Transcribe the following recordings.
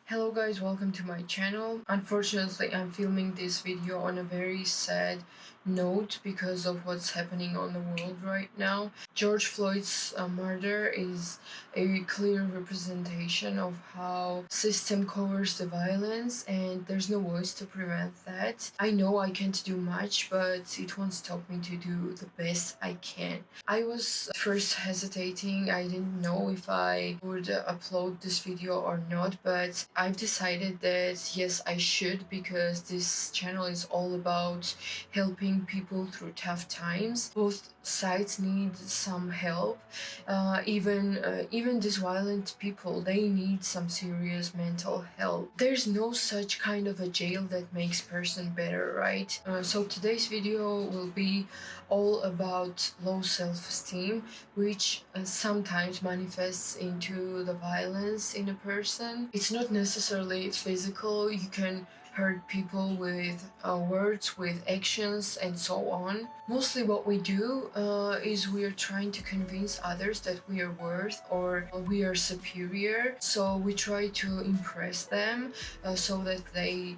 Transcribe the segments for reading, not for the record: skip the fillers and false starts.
Hello guys, welcome to my channel. Unfortunately, I'm filming this video on a very sad note because of what's happening on the world right now. George Floyd's murder is a clear representation of how system covers the violence and there's no voice to prevent that. I know I can't do much, but it won't stop me to do the best I can. I was first hesitating. I didn't know if I would upload this video or not, but I've decided that yes, I should, because this channel is all about helping people through tough times. Both sides need some help. Even these violent people, they need some serious mental help. There's no such kind of a jail that makes person better, right? So today's video will be all about low self-esteem, which sometimes manifests into the violence in a person. It's not necessarily physical. You can hurt people with words, with actions, and so on. Mostly what we do is we are trying to convince others that we are worth or we are superior. So we try to impress them so that they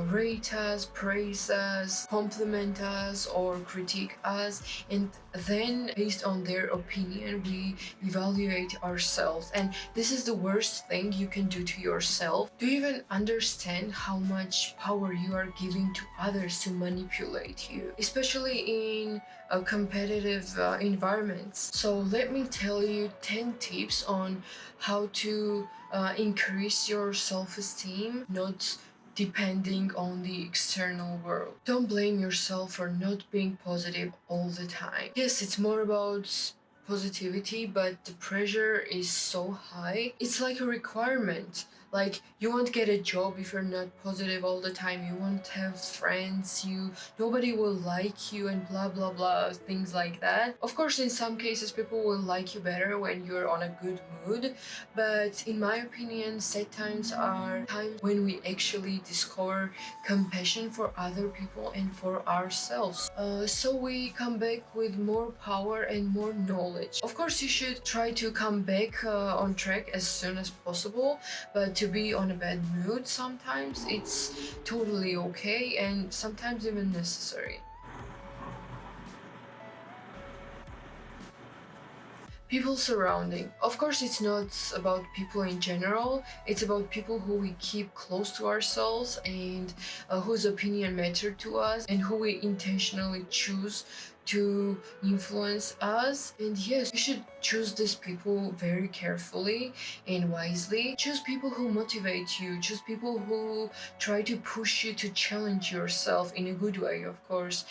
rate us, praise us, compliment us, or critique us. And then based on their opinion, we evaluate ourselves. And this is the worst thing you can do to yourself. Do you even understand how much power you are giving to others to manipulate you, especially in competitive environments? So let me tell you 10 tips on how to increase your self-esteem, not depending on the external world. Don't blame yourself for not being positive all the time. Yes, it's more about positivity, but the pressure is so high. It's like a requirement. Like, you won't get a job if you're not positive all the time. You won't have friends. Nobody will like you, and blah blah blah, things like that. Of course, in some cases, people will like you better when you're on a good mood. But in my opinion, sad times are times when we actually discover compassion for other people and for ourselves. So we come back with more power and more knowledge. Of course, you should try to come back on track as soon as possible, but to be on a bad mood sometimes, it's totally okay and sometimes even necessary. People surrounding. Of course, it's not about people in general. It's about people who we keep close to ourselves and whose opinion matter to us and who we intentionally choose to influence us. And yes, you should choose these people very carefully and wisely. Choose people who motivate you. Choose people who try to push you to challenge yourself in a good way, of course.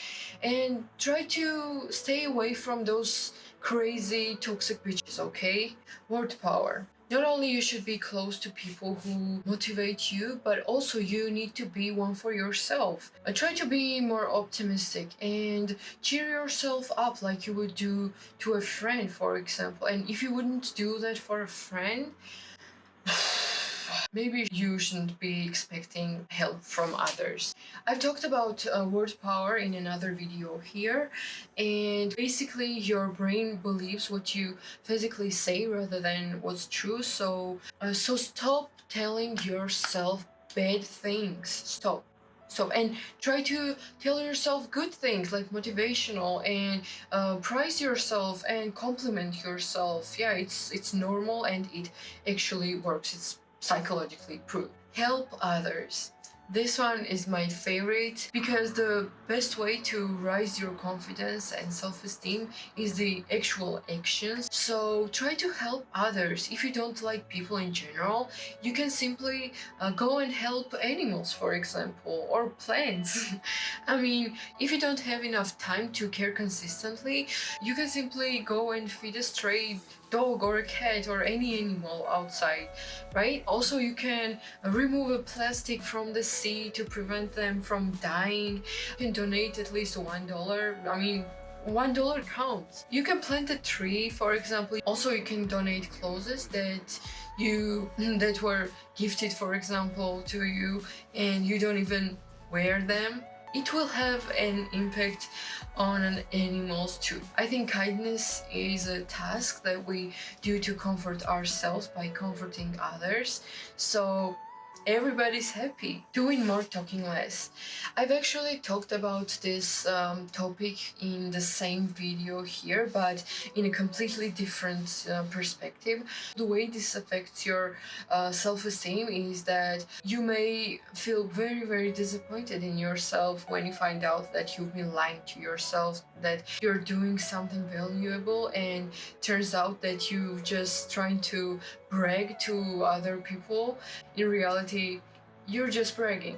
And try to stay away from those crazy toxic bitches, okay? Word power. Not only you should be close to people who motivate you, but also you need to be one for yourself. Try to be more optimistic and cheer yourself up like you would do to a friend, for example. And if you wouldn't do that for a friend, maybe you shouldn't be expecting help from others. I've talked about word power in another video here, and basically your brain believes what you physically say rather than what's true. So stop telling yourself bad things. Stop. And try to tell yourself good things like motivational, and praise yourself and compliment yourself. Yeah, it's normal and it actually works. It's psychologically proved. Help others. This one is my favorite because the best way to raise your confidence and self-esteem is the actual actions. So try to help others. If you don't like people in general, you can simply go and help animals, for example, or plants. I mean, if you don't have enough time to care consistently, you can simply go and feed a stray dog or a cat or any animal outside, right? Also, you can remove a plastic from the sea to prevent them from dying. You can donate at least $1. I mean, $1 counts. You can plant a tree, for example. Also, you can donate clothes that were gifted, for example, to you, and you don't even wear them. It will have an impact on animals too. I think kindness is a task that we do to comfort ourselves by comforting others. So everybody's happy. Doing more, talking less. I've actually talked about this topic in the same video here, but in a completely different perspective. The way this affects your self-esteem is that you may feel very, very disappointed in yourself when you find out that you've been lying to yourself, that you're doing something valuable, and turns out that you're just trying to brag to other people. In reality, you're just bragging.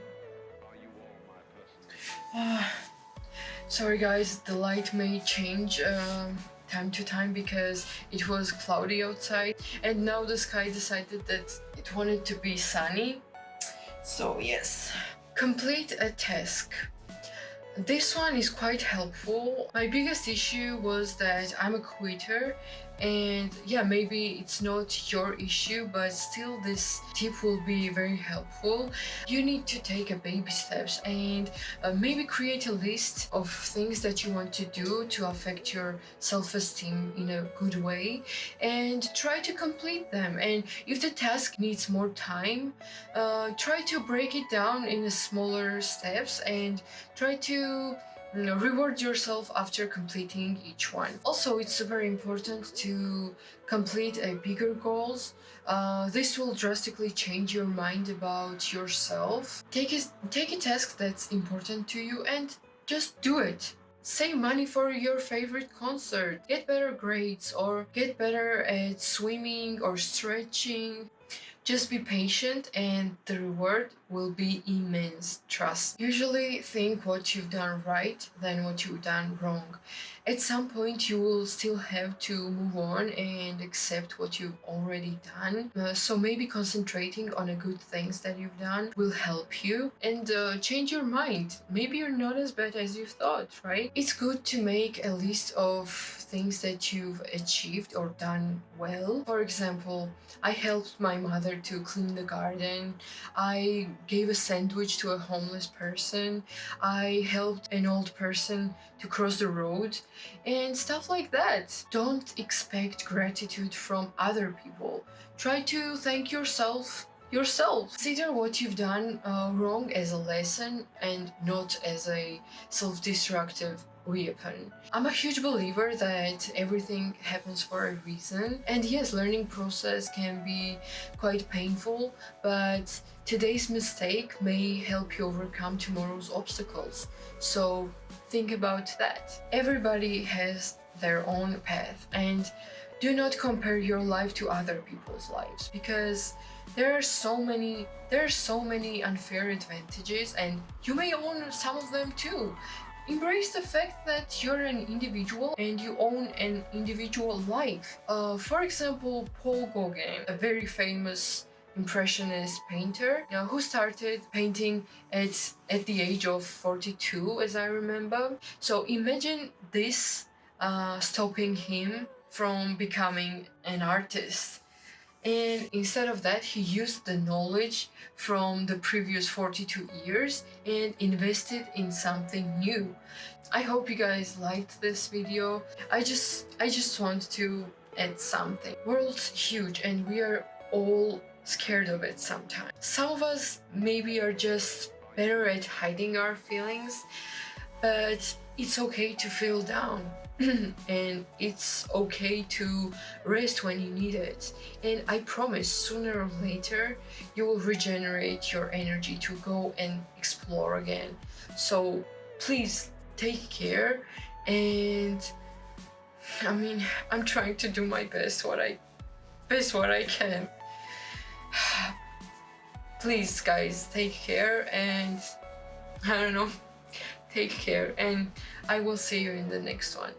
Sorry guys, the light may change time to time because it was cloudy outside, and now the sky decided that it wanted to be sunny. So yes. Complete a task. This one is quite helpful. My biggest issue was that I'm a quitter, and yeah, maybe it's not your issue, but still this tip will be very helpful. You need to take a baby steps and maybe create a list of things that you want to do to affect your self-esteem in a good way, and try to complete them. And if the task needs more time, try to break it down in smaller steps and try to reward yourself after completing each one. Also, it's very important to complete a bigger goals. This will drastically change your mind about yourself. Take a task that's important to you and just do it. Save money for your favorite concert, get better grades, or get better at swimming or stretching. Just be patient and the reward will be immense, trust. Usually think what you've done right than what you've done wrong. At some point you will still have to move on and accept what you've already done. So maybe concentrating on the good things that you've done will help you and change your mind. Maybe you're not as bad as you thought, right? It's good to make a list of things that you've achieved or done well. For example, I helped my mother to clean the garden. I gave a sandwich to a homeless person. I helped an old person to cross the road and stuff like that. Don't expect gratitude from other people. Try to thank yourself. Consider what you've done wrong as a lesson and not as a self-destructive weapon. I'm a huge believer that everything happens for a reason, and yes, learning process can be quite painful, but today's mistake may help you overcome tomorrow's obstacles. So think about that. Everybody has their own path, and do not compare your life to other people's lives, because there are so many unfair advantages and you may own some of them too. Embrace the fact that you're an individual and you own an individual life. For example, Paul Gauguin, a very famous impressionist painter, who started painting at the age of 42, as I remember. So imagine this stopping him from becoming an artist. And instead of that, he used the knowledge from the previous 42 years and invested in something new. I hope you guys liked this video. I just want to add something. World's huge and we are all scared of it sometimes. Some of us maybe are just better at hiding our feelings, but it's okay to feel down. And it's okay to rest when you need it. And I promise sooner or later you will regenerate your energy to go and explore again. So please take care, and I mean, I'm trying to do my best what I can. Please guys, take care, and I don't know, take care, and I will see you in the next one.